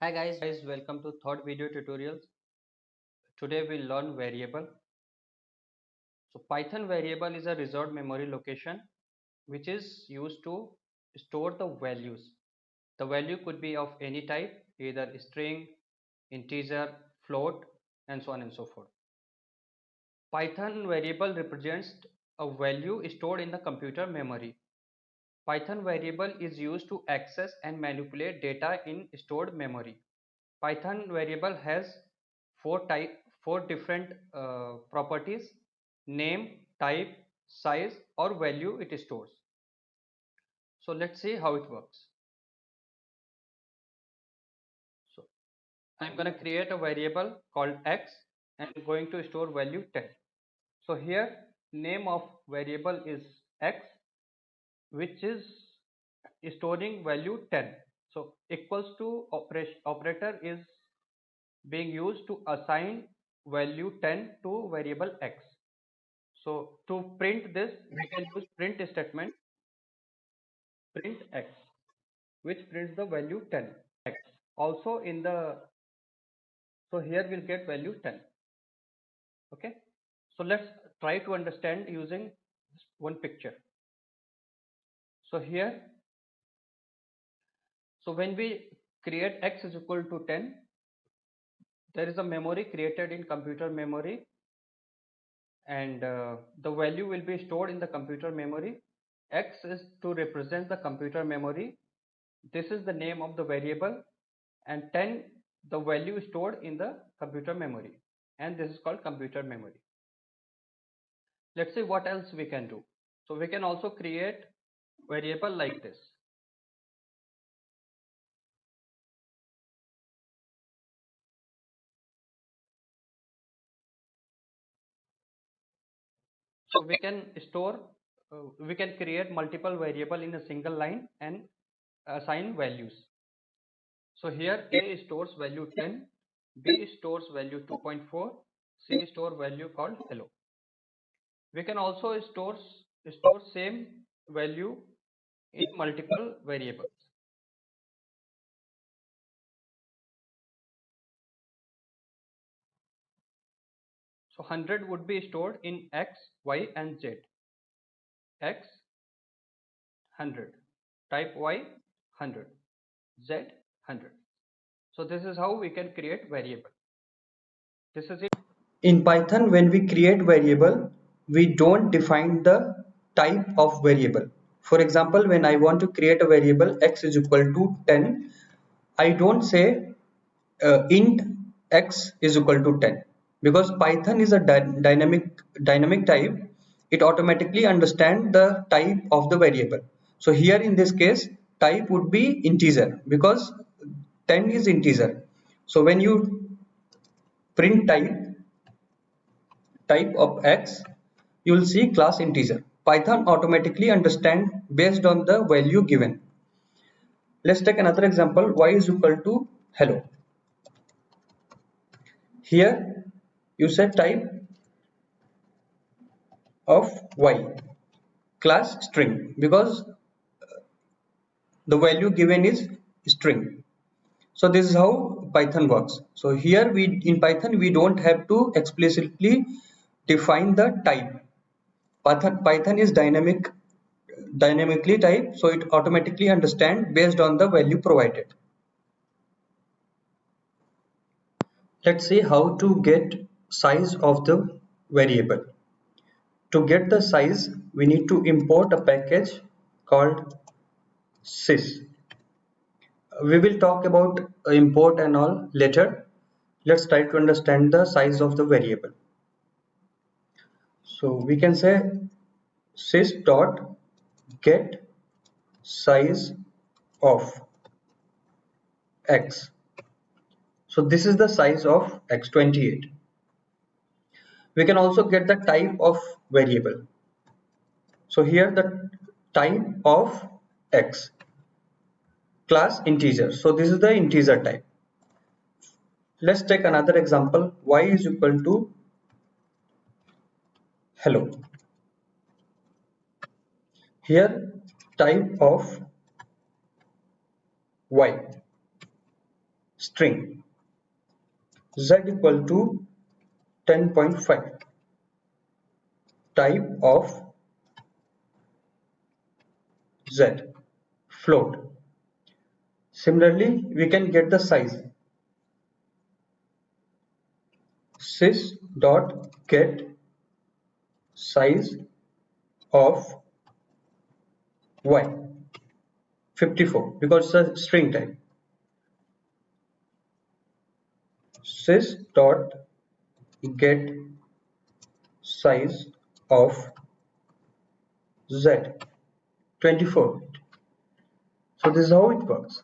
Hi guys, welcome to third video tutorial. Today we'll learn variable. So Python variable is a reserved memory location which is used to store the values. The value could be of any type, either string, integer, float, and so on and so forth. Python variable represents a value stored in the computer memory. Python variable is used to access and manipulate data in stored memory. Python variable has four different properties: name, type, size, or value it stores. So let's see how it works. So I'm going to create a variable called x and I'm going to store value 10. So here name of variable is x, which is storing value 10. So equals to operator is being used to assign value 10 to variable x. So to print this, we can use print statement, print x, which prints the value 10 x. Also in the, so here we'll get value 10. Okay. So let's try to understand using one picture. So here, so when we create x is equal to 10, there is a memory created in computer memory, and the value will be stored in the computer memory. X is to represent the computer memory. This is the name of the variable, and 10 the value stored in the computer memory, and this is called computer memory. Let's see what else we can do. So we can also create variable like this. So we can store, we can create multiple variable in a single line and assign values. So here A stores value 10, B stores value 2.4, C store value called hello. We can also store same value in multiple variables. So 100 would be stored in x, y, and z. X 100, type y 100, z 100. So this is how we can create variable. This is it. In Python, when we create variable, we don't define the type of variable. For example, when I want to create a variable x is equal to 10, I don't say int x is equal to 10, because Python is a dynamic type. It automatically understands the type of the variable. So here in this case, type would be integer because 10 is integer. So when you print type of x, you will see class integer. Python automatically understand based on the value given. Let's take another example. Y is equal to hello. Here you set type of y, class string, because the value given is string. So this is how Python works. So here we in Python we don't have to explicitly define the type. Python is dynamically typed, so it automatically understand based on the value provided. Let's see how to get size of the variable. To get the size, we need to import a package called sys. We will talk about import and all later. Let's try to understand the size of the variable. So we can say sys dot get size of x. So this is the size of x, 28. We can also get the type of variable. So here the type of x, class integer. So this is the integer type. Let's take another example. Y is equal to hello. Here type of y, string z equal to 10.5, type of z, float. Similarly, we can get the size. Sys dot get size of y, 54, because it's a string type. Sys dot get size of z, 24. So this is how it works.